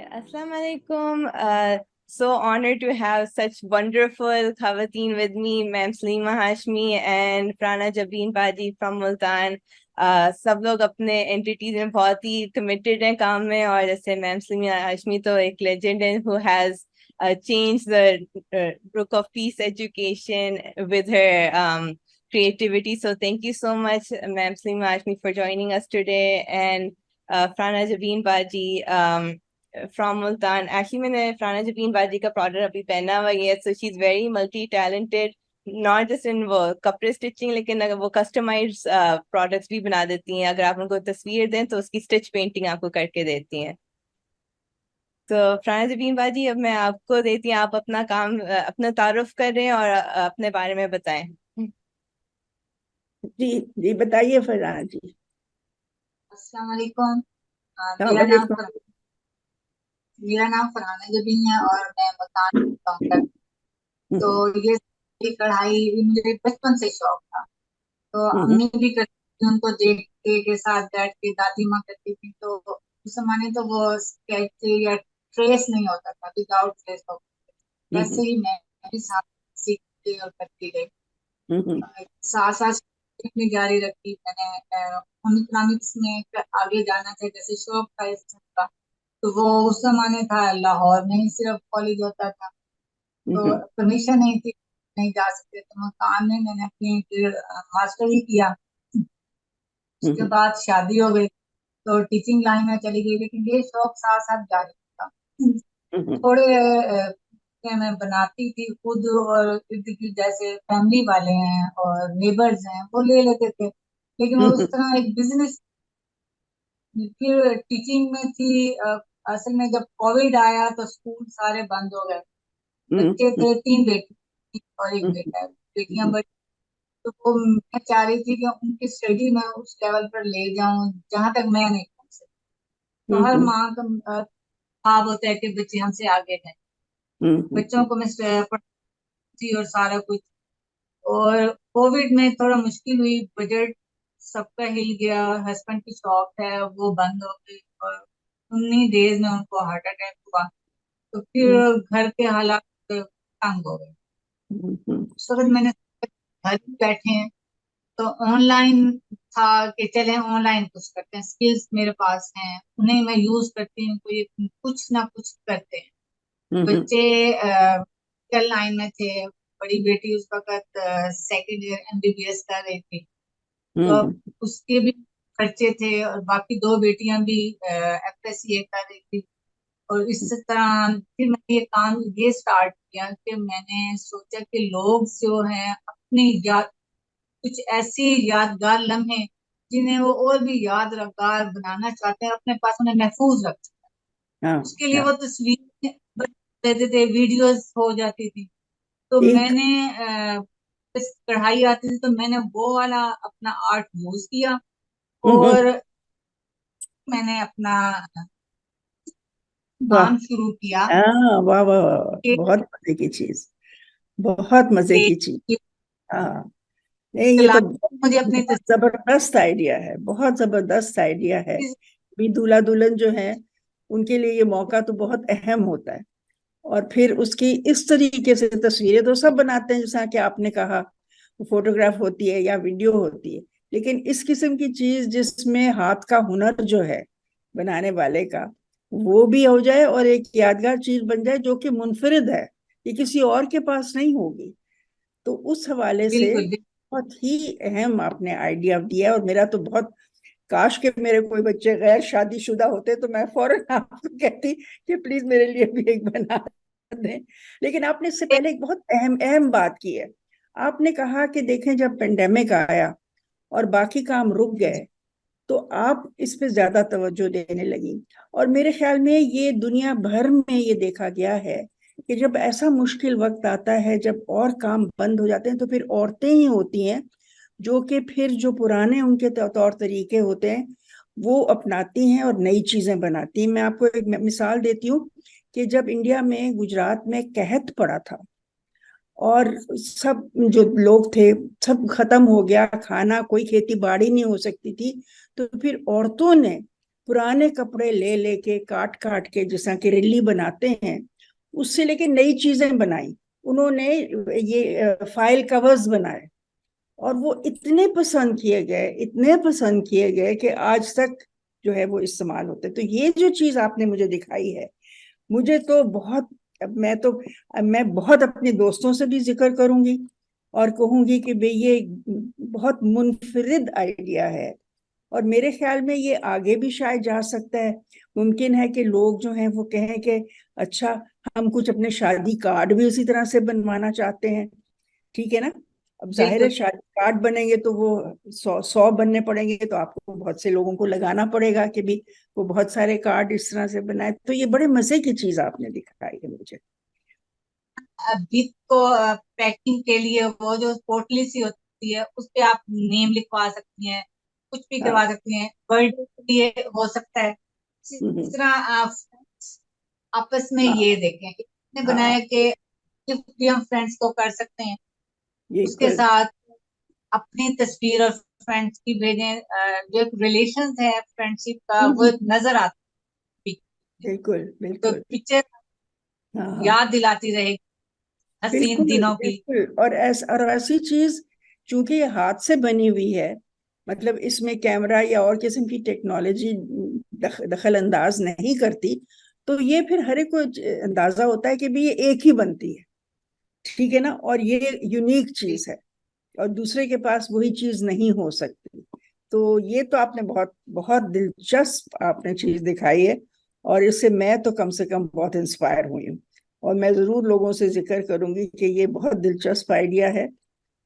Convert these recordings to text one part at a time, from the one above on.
Assalamu alaikum. So honored to have such wonderful Khawateen with me, Ma'am Salima Hashmi and Prana Jabeen Baji from Multan. सब लोग अपने entities में बहुत ही committed हैं काम में, और जैसे मैम सलीमा हाशमी तो एक लेजेंड है who has changed the book of peace education with her creativity. So thank you so much, Ma'am Salima Hashmi, for joining us today, and Prana Jabeen Baji from Multan. Actually, मैंने प्राणा जबीन बाजी का product अभी पहना हुआ है, so she's very multi talented, not just in वो कपड़े स्टिचिंग, लेकिन अगर वो कस्टमाइज प्रोडक्ट्स भी बना देती हैं। अगर आप उनको तस्वीर दें तो उसकी स्टिच पेंटिंग आपको करके देती हैं। तो प्राणा जबीन बाजी, अब मैं आपको देती हूँ, आप अपना काम अपना तारुफ कर रहे हैं और अपने बारे में बताएं। जी जी, बताइए फरहान जी। अस्सलाम वालेकुम। वालेकुम। मेरा नाम फरहाना जबीन है और मैं मकान काउंटर। तो ये कढ़ाई मुझे बचपन से शौक था। तो हम्म, अम्मी भी करती थी, उनको देख के साथ बैठ के दादी माँ करती थी। तो उस जमाने तो वो स्केच या ट्रेस नहीं होता था, विदाउट ट्रेस होता। वैसे हम्म, ही मैं भी साथ सीखती और करती गई। हम्म, साथ साथ सीखनी जारी रखी मैंने। इकोनॉमिक्स में आगे जाना था, जैसे शौक था इस चीज़ का। तो वो उस जमाने था, लाहौर में ही सिर्फ कॉलेज होता था, तो हम्म, परमिशन नहीं थी, नहीं जा सकते। तो मकान में मैंने अपनी मास्टर ही किया। उसके हम्म, बाद शादी हो गई, तो टीचिंग लाइन में चली गई, लेकिन ये शौक साथ साथ जारी था। हम्म, थोड़े मैं बनाती थी खुद, और इर्द गिर्द जैसे फैमिली वाले हैं और नेबर्स हैं वो ले लेते थे, लेकिन वो उस हम्म, तरह एक बिजनेस। फिर टीचिंग में थी। असल में जब कोविड आया तो स्कूल सारे बंद हो गए। बच्चे थे, तीन बेटी और एक बेटा है। बेटियां बड़ी, तो वो मैं चाह रही थी कि उनकी स्टडी में उस लेवल पर ले जाऊं जहां तक मैं नहीं पहुंच सकती। तो हर हम्म, माँ का ख्वाब होता है कि बच्चे हमसे आगे जाएं। बच्चों को मैं पढ़ती और सारा कुछ। और कोविड में थोड़ा मुश्किल हुई, बजट सबका हिल गया। हस्बैंड की शॉप है वो बंद हो गई, और 19 डेज में उनको हार्ट अटैक हुआ। तो फिर घर के हालात तंग हो गए। उस वक्त मैंने घर ही बैठे हैं, तो ऑनलाइन था कि चले ऑनलाइन कुछ करते हैं, स्किल्स मेरे पास हैं, उन्हें मैं यूज करती हूँ, कोई कुछ ना कुछ करते हैं। बच्चे चल लाइन में थे। बड़ी बेटी उस वक्त सेकेंड ईयर एमबीबीएस कर रही थी, तो अब उसके भी खर्चे थे, और बाकी दो बेटियां भी एफएससीए कर रही थी। और इस तरह फिर मैंने ये काम ये स्टार्ट किया कि मैंने सोचा कि लोग जो हैं अपनी याद, कुछ ऐसी यादगार लम्हे जिन्हें वो और भी यादगार बनाना चाहते हैं, अपने पास उन्हें महफूज रख सकें। हाँ उसके लिए हाँ, वो तस्वीरें बना देते थे, वीडियोस हो जाती थी। तो एक मैंने बस कढ़ाई आती थी, तो मैंने वो वाला अपना आर्ट यूज किया, और मैंने अपना वाह। काम शुरू किया हाँ, वाह वाह वाह वाह, कि बहुत मजे की चीज, बहुत मजे कि- की चीज। कि हाँ, नहीं ये तो लाइफ मुझे अपनी बहुत जबरदस्त आइडिया है, बहुत जबरदस्त आइडिया है। तस्वीर। भी दूल्हा दुल्हन जो है उनके लिए ये मौका तो बहुत अहम होता है। और फिर उसकी इस तरीके से तस्वीरें तो सब बनाते हैं, जैसा कि आपने कहा, फोटोग्राफ होती है या वीडियो होती है, लेकिन इस किस्म की चीज जिसमें हाथ का हुनर जो है बनाने वाले का, वो भी हो जाए और एक यादगार चीज बन जाए जो कि मुनफरिद है, ये किसी और के पास नहीं होगी। तो उस हवाले से बिल्कुल बिल्कुल। बहुत ही अहम आपने आइडिया दिया। और मेरा तो बहुत, काश के मेरे कोई बच्चे गैर शादीशुदा होते तो मैं फौरन आपको कहती कि प्लीज मेरे लिए भी एक बना दें। लेकिन आपने इससे पहले एक बहुत अहम अहम बात की है। आपने कहा कि देखें, जब पेंडेमिक आया और बाकी काम रुक गए तो आप इस पे ज्यादा तवज्जो देने लगी। और मेरे ख्याल में ये दुनिया भर में ये देखा गया है कि जब ऐसा मुश्किल वक्त आता है, जब और काम बंद हो जाते हैं, तो फिर औरतें ही होती हैं जो कि फिर जो पुराने उनके तौर तरीके होते हैं वो अपनाती हैं और नई चीजें बनाती हैं। मैं आपको एक मिसाल देती हूँ कि जब इंडिया में गुजरात में कहत पड़ा था और सब जो लोग थे सब खत्म हो गया, खाना, कोई खेती बाड़ी नहीं हो सकती थी, तो फिर औरतों ने पुराने कपड़े ले लेके काट काट के जैसा कि रिल्ली बनाते हैं, उससे लेके नई चीजें बनाई उन्होंने। ये फाइल कवर्स बनाए और वो इतने पसंद किए गए, इतने पसंद किए गए कि आज तक जो है वो इस्तेमाल होते। तो ये जो चीज आपने मुझे दिखाई है, मुझे तो बहुत, मैं बहुत अपने दोस्तों से भी जिक्र करूंगी और कहूंगी कि भाई ये बहुत मुनफरिद आइडिया है। और मेरे ख्याल में ये आगे भी शायद जा सकता है। मुमकिन है कि लोग जो हैं वो कहें कि अच्छा, हम कुछ अपने शादी कार्ड भी उसी तरह से बनवाना चाहते हैं। ठीक है ना? अब जाहिर है बिल्कुल। शादी कार्ड बनेंगे तो वो 100 बनने पड़ेंगे, तो आपको बहुत से लोगों को लगाना पड़ेगा कि भी वो बहुत सारे कार्ड इस तरह से बनाए। तो ये बड़े मजे की चीज आपने दिखाई है मुझे। अभी को पैकिंग के लिए वो जो पोटली सी होती है उस पे आप नेम लिखवा सकती हैं, कुछ भी हाँ। करवा सकती हैं, बर्थडे के लिए हो सकता है। इस हम्म। तरह आप आपस में हाँ। ये देखें, इसने हाँ। बनाया कि गिफ्ट भी हम फ्रेंड्स को कर सकते हैं। उसके बिल्कुल। साथ अपनी तस्वीर और फ्रेंड्स की भेजें, जो एक रिलेशन है फ्रेंडशिप का वो हम्म। नजर आता है। बिल्कुल तो बिल्कुल। पिक्चर हाँ हाँ। याद दिलाती रहेगी हसीन बिल्कुल दिनों की। बिल्कुल। और ऐसी चीज, चूंकि ये हाथ से बनी हुई है, मतलब इसमें कैमरा या और किस्म की टेक्नोलॉजी दखल अंदाज नहीं करती, तो ये फिर हर एक को अंदाजा होता है कि भी ये एक ही बनती है। ठीक है ना? और ये यूनिक चीज है और दूसरे के पास वही चीज नहीं हो सकती। तो ये तो आपने बहुत बहुत दिलचस्प आपने चीज दिखाई है, और इससे मैं तो कम से कम बहुत इंस्पायर हुई हूँ। और मैं जरूर लोगों से जिक्र करूंगी कि ये बहुत दिलचस्प आइडिया है।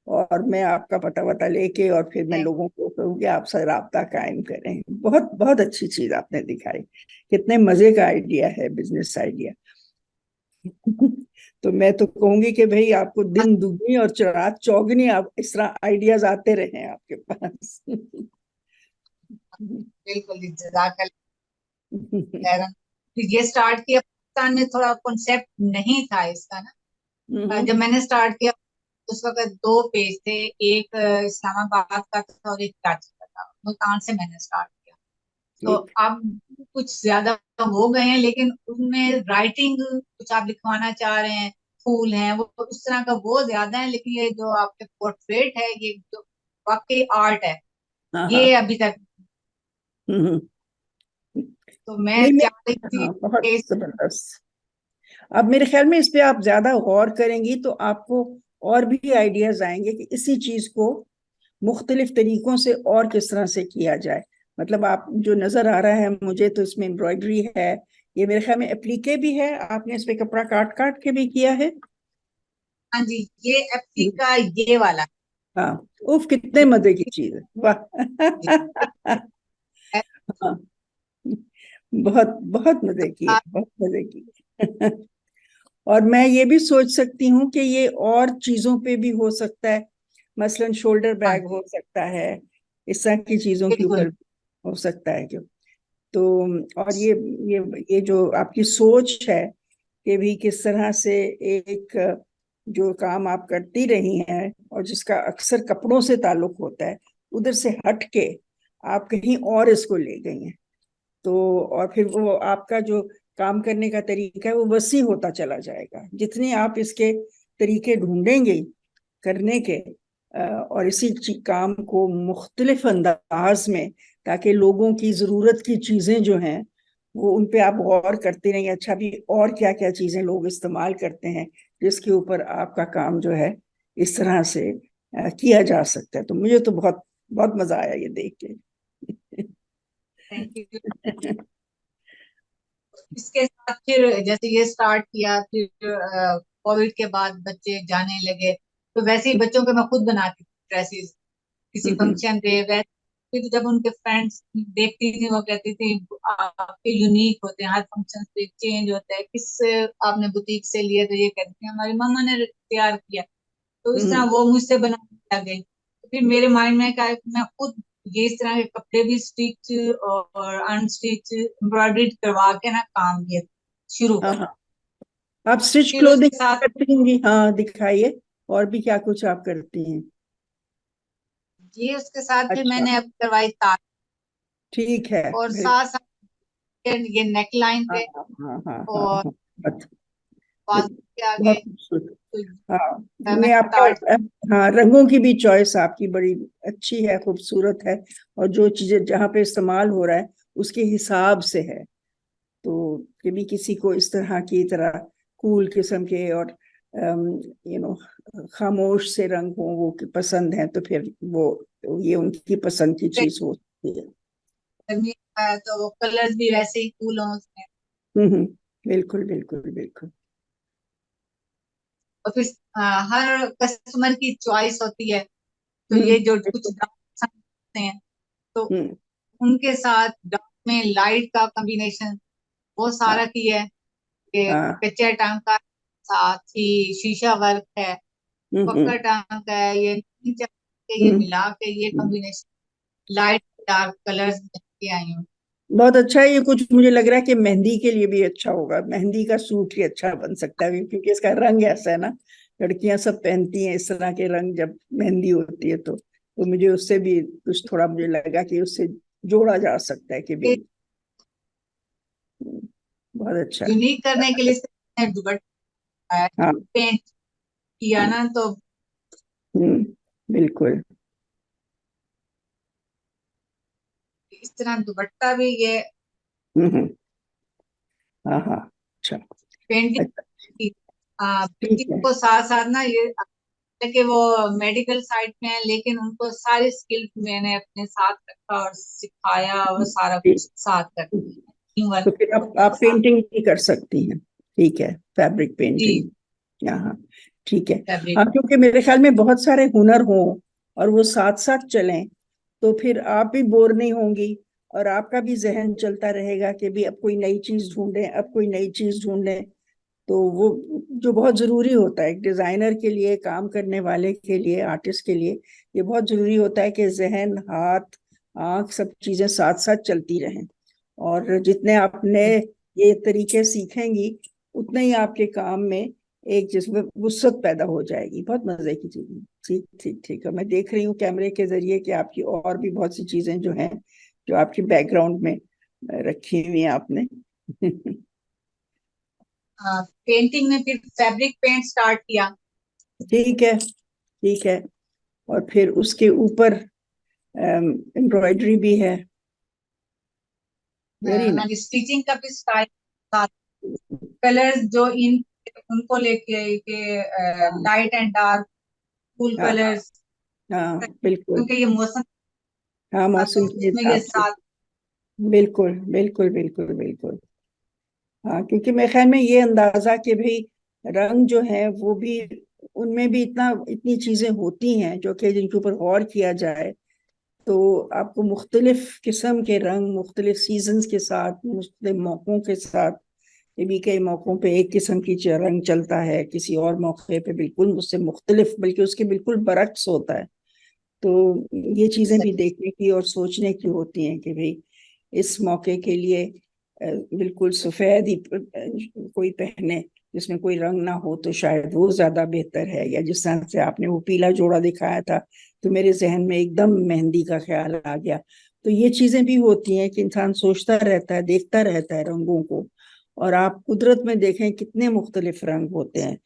और मैं आपका पता वता लेके और फिर मैं लोगों को कहूँगी आपसे राब्ता कायम करें। बहुत बहुत अच्छी चीज आपने दिखाई। कितने मजे का आइडिया है, बिजनेस आइडिया। तो मैं तो कहूंगी कि भाई आपको दिन दुगनी और रात चौगनी आप इस तरह आइडियाज आते रहे आपके पास। बिल्कुल जजाकल्लाह खैरन। फिर ये स्टार्ट किया, पाकिस्तान में थोड़ा कॉन्सेप्ट नहीं था इसका ना। जब मैंने स्टार्ट किया उस वक्त दो पेज थे, एक इस्लामाबाद का था और एक कराची का था, मुल्तान से मैंने स्टार्ट किया। तो ठीक। अब कुछ ज्यादा हो गए हैं, लेकिन उनमें राइटिंग कुछ आप लिखवाना चाह रहे हैं, फूल हैं वो उस तरह का वो ज्यादा है, लेकिन ये जो आपके पोर्ट्रेट है ये जो वाकई आर्ट है, हाँ हाँ। ये अभी तक। हम्म। तो मैं नहीं मैं, चाह रही थी हाँ बहुत कि जबरदस्त। अब मेरे ख्याल में इस पे आप ज्यादा गौर करेंगी तो आपको और भी आइडियाज आएंगे कि इसी चीज को मुख्तलिफ तरीकों से और किस तरह से किया जाए। मतलब आप जो नजर आ रहा है मुझे, तो इसमें एम्ब्रॉयडरी है, ये मेरे ख्याल में एप्लीके भी है, आपने इस पे कपड़ा काट काट के भी किया है। हाँ जी, ये एप्सी का ये वाला हाँ। उफ, कितने मजे की चीज है, वाह। हाँ, बहुत बहुत मजे की है, बहुत मजे की है। और मैं ये भी सोच सकती हूँ कि ये और चीजों पे भी हो सकता है। मसलन शोल्डर हाँ बैग हो सकता है, इस तरह की चीजों के बिल्कुल। ऊपर हो सकता है क्यों। तो और ये जो आपकी सोच है कि भी किस तरह से एक जो काम आप करती रही हैं और जिसका अक्सर कपड़ों से ताल्लुक होता है, उधर से हट के आप कहीं और इसको ले गई हैं। तो और फिर वो आपका जो काम करने का तरीका है वो वसी होता चला जाएगा जितने आप इसके तरीके ढूंढेंगे करने के। और इसी काम को मुख्तलिफ अंदाज में, ताकि लोगों की जरूरत की चीजें जो हैं वो उन पे आप गौर करते रहेंगे, अच्छा भी और क्या क्या चीजें लोग इस्तेमाल करते हैं जिसके ऊपर आपका काम जो है इस तरह से किया जा सकता है। तो मुझे तो बहुत बहुत मजा आया ये देख के। Thank you. इसके साथ फिर जैसे ये स्टार्ट किया, फिर कोविड के बाद बच्चे जाने लगे, तो वैसे ही बच्चों के मैं खुद बनाती थी ड्रेसेस किसी फंक्शन पे। वैसे फिर जब उनके फ्रेंड्स देखती थी वो कहती थी आपके यूनिक होते हैं, हर फंक्शन पे चेंज होता है, किस आपने बुटीक से लिए? तो ये कहती थी हमारी मम्मा ने तैयार किया। तो इस तरह वो मुझसे बनाने लग गई। तो फिर मेरे माइंड में क्या है कि मैं खुद ये इस तरह के कपड़े भी स्टिच और अनस्टिच एम्ब्रॉयडरी करवा के ना काम ये शुरू हाँ कर। हाँ। आप स्टिच फिर क्लोथिंग उसके साथ करती होंगी, हाँ दिखाइए। और भी क्या कुछ आप करती हैं? ये उसके साथ फिर अच्छा। मैंने अब करवाई तार, ठीक है। और वेरी। साथ साथ ये नेक लाइन हाँ पे हाँ हाँ हाँ हाँ और हाँ, बाजू के आगे बहुत खूबसूरत। हाँ, तो मैं मैं स्टार्ट। आपके, हाँ, रंगों की भी चॉइस आपकी बड़ी अच्छी है, खूबसूरत है। और जो चीजें जहाँ पे इस्तेमाल हो रहा है उसके हिसाब से है। तो कभी किसी को इस तरह की तरह कूल किस्म के और यू नो खामोश से रंग हो वो पसंद है, तो फिर वो ये उनकी पसंद की चीज होती है। गर्मी का है तो कलर्स भी वैसे ही कूल हो उसमें। हम्म, बिल्कुल बिल्कुल बिल्कुल। और फिर हर कस्टमर की चॉइस होती है, तो ये जो कुछ बिल्कुल। डार्क पसंद करते हैं तो हम्म। उनके साथ डार्क में लाइट का कॉम्बिनेशन बहुत हाँ सारा किया है। ये हाँ। कच्चे टांग का, साथ ही शीशा वर्क है, हम्म पक्का टांग का है, ये नीचे के ये हम्म मिला के ये हम्म। कॉम्बिनेशन लाइट डार्क कलर्स के आई हूँ। बहुत अच्छा है ये। कुछ मुझे लग रहा है कि मेहंदी के लिए भी अच्छा होगा, मेहंदी का सूट ही अच्छा बन सकता है, क्योंकि इसका रंग ऐसा है ना। लड़कियां सब पहनती हैं इस तरह के रंग जब मेहंदी होती है, तो मुझे उससे भी कुछ थोड़ा मुझे लगा कि उससे जोड़ा जा सकता है कि भी। बहुत अच्छा। यूनिक करने के लिए मैंने दुपट्टा हाँ। पेंट किया ना, तो बिल्कुल। इस तरह दुपट्टा भी ये हम्म। हाँ हाँ। अच्छा। पेंटिंग अच्छा। की। ठीक पेंटिंग है। को साथ साथ ना ये कि वो मेडिकल साइड में है, लेकिन उनको सारी स्किल्स मैंने अपने साथ रखा और सिखाया, वो सारा ठीक। कुछ साथ करती है, टीम वर्क तो फिर आप के साथ। पेंटिंग भी कर सकती हैं। ठीक है, फैब्रिक जी, पेंटिंग। हाँ, ठीक है। फैब्रिक। हाँ, क्योंकि मेरे ख्याल में बहुत सारे हुनर हों और वो साथ साथ चलें, तो फिर आप भी बोर नहीं होंगी और आपका भी जहन चलता रहेगा कि भी अब कोई नई चीज ढूंढें, अब कोई नई चीज ढूंढें। तो वो जो बहुत जरूरी होता है एक डिजाइनर के लिए, काम करने वाले के लिए, आर्टिस्ट के लिए, ये बहुत जरूरी होता है कि जहन, हाथ, आंख, सब चीजें साथ साथ चलती रहें। और जितने आपने ये तरीके सीखेंगी उतने ही आपके काम में एक जिसमें वुसअत पैदा हो जाएगी। बहुत मजे की चीज है। ठीक ठीक ठीक है। मैं देख रही हूँ कैमरे के जरिए कि आपकी और भी बहुत सी चीजें जो हैं, जो आपकी बैकग्राउंड में रखी हुई हैं आपने। पेंटिंग में फिर फैब्रिक पेंट स्टार्ट किया। ठीक है, ठीक है। और फिर उसके ऊपर एम्ब्रॉयडरी भी है। वेरी मैंने नाइस। स्टिचिंग का भी स्टार्ट, कलर्स जो इन उनको लेके के हाँ लाइट एंड डार्क कूल हाँ कलर्स, हाँ, बिल्कुल। क्योंकि ये मौसम हाँ, था तो मौसम के उसमें ये हिसाब से। साथ। बिल्कुल बिल्कुल बिल्कुल बिल्कुल। हाँ, क्योंकि मेरे ख्याल में ये अंदाजा कि भाई रंग जो है वो भी, उनमें भी इतनी चीजें होती हैं जो कि जिनके ऊपर गौर किया जाए तो आपको मुख्तलिफ किस्म के रंग, मुख्तलिफ सीजन्स के साथ, मुख्तलिफ मौकों के साथ, ये भी कई मौकों पे एक किस्म की रंग चलता है, किसी और मौके पे बिल्कुल उससे मुख्तलिफ, बल्कि उसके बिल्कुल बरक्स होता है। तो ये चीजें भी देखने की और सोचने की होती हैं कि भाई इस मौके के लिए बिल्कुल सफेद ही कोई पहने, जिसमें कोई रंग ना हो, तो शायद वो ज्यादा बेहतर है। या जिस तरह से आपने वो पीला जोड़ा दिखाया था, तो मेरे जहन में एकदम मेहंदी का ख्याल आ गया। तो ये चीजें भी होती हैं कि इंसान सोचता रहता है, देखता रहता है रंगों को। और आप कुदरत में देखें कितने मुख्तलिफ रंग होते हैं।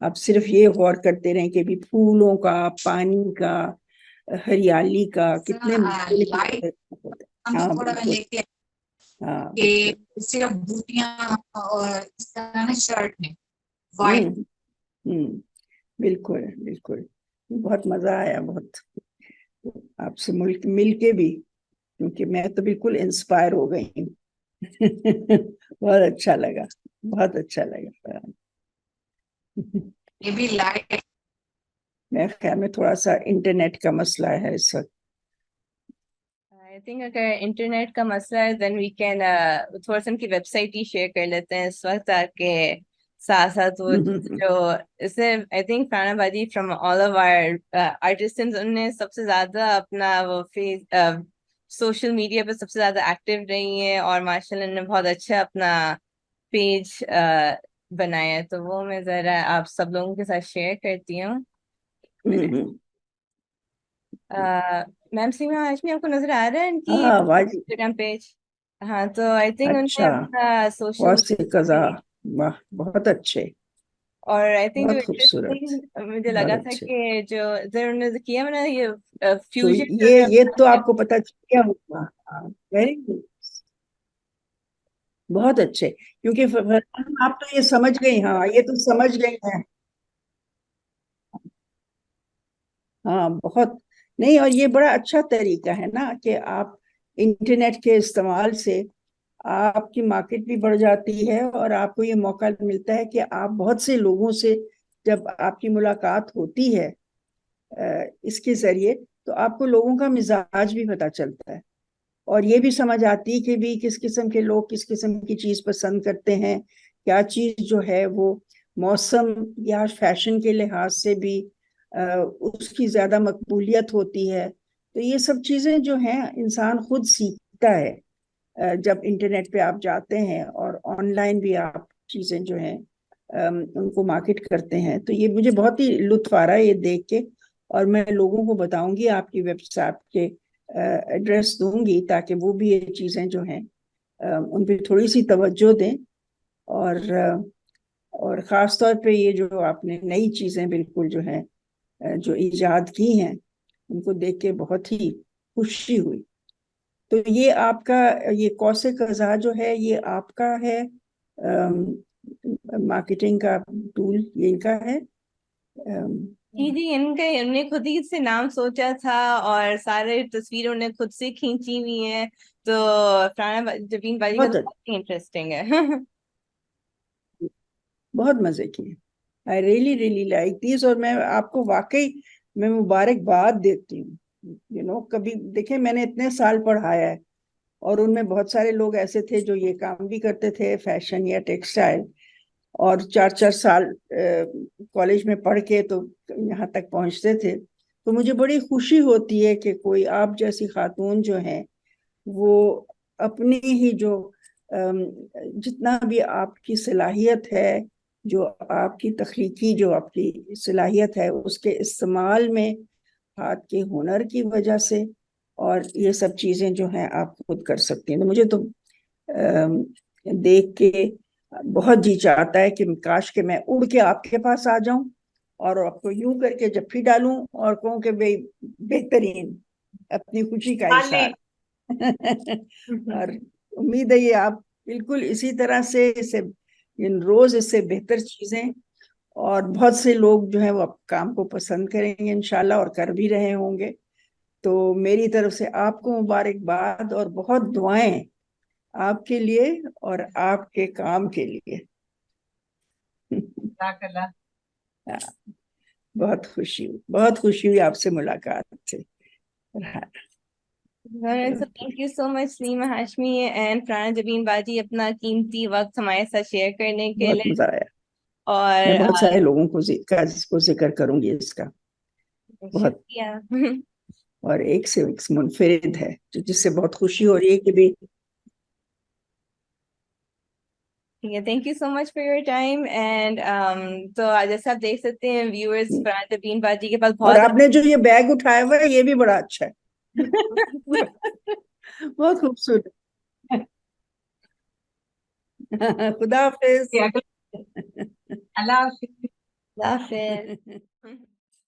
आप सिर्फ ये गौर करते रहें कि भी फूलों का, पानी का, हरियाली का, कितने मुख्तलिफ लाइट मुख्तलिफ होते हैं। हम हाँ थोड़ा बिल्कुल। लेके हाँ बिल्कुल। कि सिर्फ बूटियां और इस तरह ना शर्ट में वाइट। हम्म हम्म। बिल्कुल बिल्कुल। बहुत मजा आया, बहुत आपसे मिल के भी, क्योंकि मैं तो बिल्कुल इंस्पायर हो गई हूँ। बहुत अच्छा लगा, बहुत अच्छा लगा। ये भी लाइट। मेरे ख्याल में थोड़ा सा इंटरनेट का मसला है इस वक्त। आई थिंक अगर इंटरनेट का मसला है देन वी कैन थोड़ा सा उनकी वेबसाइट ही शेयर कर लेते हैं इस वक्त, ताकि साथ साथ वो जो इससे आई थिंक फनाबादी from all of our artists, उनने सबसे ज्यादा अपना वो फेस सोशल मीडिया पे सबसे ज्यादा एक्टिव रही है और माशाल्लाह ने बहुत अच्छा अपना पेज बनाया है। तो वो मैं जरा आप सब लोगों के साथ शेयर करती हूँ। मैम सीमा हाशमी, आपको नजर आ रहा है इनकी हाँ, आवाज। Instagram page? हाँ, तो आई थिंक उनने अच्छा, अपना सोशल वॉसे कज़ा, वाह बहुत अच्छे, और आई थिंक जो बहुत खूबसूरत, इंटरेस्टिंग मुझे बहुत लगा था अच्छे। कि जो इधर उन्होंने किया ना ये तो फ्यूजन जो ये तो है आपको पता चल गया होगा। वेरी गुड, बहुत अच्छे, क्योंकि आप तो ये समझ गई, हाँ ये तो समझ गई हैं। हाँ बहुत, नहीं, और ये बड़ा अच्छा तरीका है ना कि आप इंटरनेट के इस्तेमाल से आपकी मार्केट भी बढ़ जाती है और आपको ये मौका मिलता है कि आप बहुत से लोगों से जब आपकी मुलाकात होती है इसके जरिए, तो आपको लोगों का मिजाज भी पता चलता है और ये भी समझ आती है कि भी किस किस्म के लोग किस किस्म की चीज पसंद करते हैं, क्या चीज जो है वो मौसम या फैशन के लिहाज से भी उसकी ज्यादा मकबूलियत होती है। तो ये सब चीजें जो हैं इंसान खुद सीखता है जब इंटरनेट पे आप जाते हैं और ऑनलाइन भी आप चीजें जो हैं उनको मार्केट करते हैं। तो ये मुझे बहुत ही लुत्फ आ रहा है ये देख के, और मैं लोगों को बताऊंगी, आपकी वेबसाइट के एड्रेस दूंगी ताकि वो भी ये चीजें जो हैं उन पे थोड़ी सी तवज्जो दें। और और खास तौर पे ये जो आपने नई चीजें बिल्कुल जो हैं जो इजाद की हैं उनको देख के बहुत ही खुशी हुई। तो ये आपका, ये कौसे कज़ा जो है ये आपका है मार्केटिंग का टूल, ये इनका है। जी जी, इनका इन्होंने खुद ही से नाम सोचा था और सारे तस्वीरें उन्होंने खुद से खींची हुई हैं, तो फरहाना जबीन बाजी का तो बहुत बहुत ही इंटरेस्टिंग है। बहुत मजे किए, I really really like this, और मैं आपको वाकई मैं मुबारकबाद देती हूँ। कभी देखे, मैंने इतने साल पढ़ाया है और उनमें बहुत सारे लोग ऐसे थे जो ये काम भी करते थे, फैशन या टेक्सटाइल, और 4-4 साल कॉलेज में पढ़ के तो यहाँ तक पहुंचते थे। तो मुझे बड़ी खुशी होती है कि कोई आप जैसी खातून जो है वो अपनी ही जो जितना भी आपकी सलाहियत है, जो आपकी तख्लीकी जो आपकी सलाहियत है उसके इस्तेमाल में, हाथ के हुनर की वजह से, और ये सब चीजें जो हैं आप खुद कर सकती हैं। तो मुझे तो देख के बहुत जी चाहता है कि काश के मैं उड़ के आपके पास आ जाऊं और आपको यूं करके जप्फी डालूं और कहूं कि भाई बेहतरीन, अपनी खुशी का इजहार। और उम्मीद है ये आप बिल्कुल इसी तरह से इसे इन रोज इससे बेहतर चीजें, और बहुत से लोग जो है वो काम को पसंद करेंगे इंशाल्लाह और कर भी रहे होंगे। तो मेरी तरफ से आपको मुबारकबाद और बहुत दुआएं आपके लिए और आपके काम के लिए। जज़ाकल्लाह। बहुत खुशी हुई आपसे मुलाकात से। So thank you so much Sneema Hashmi and Farhana Jabeen बाजी अपना कीमती वक्त हमारे साथ शेयर करने के बहुत लिए। मजा आया, मैं बहुत और सारे लोगों को जिक्र करूंगी इसका, बहुत, शुक्रिया। और एक से एक मुनफरिद है जो जिससे बहुत खुशी हो रही है कि भी। ठीक है, thank you so much for your time and तो आज जैसे आप देख सकते हैं व्यूअर्स, फरहाना जबीन बाजी के पास और बहुत आपने जो ये बैग उठाया हुआ है ये भी बड़ा अच्छा है। बहुत खूबसूरत। खुदा हाफिज। अल्लाह हाफिज। लाफिज।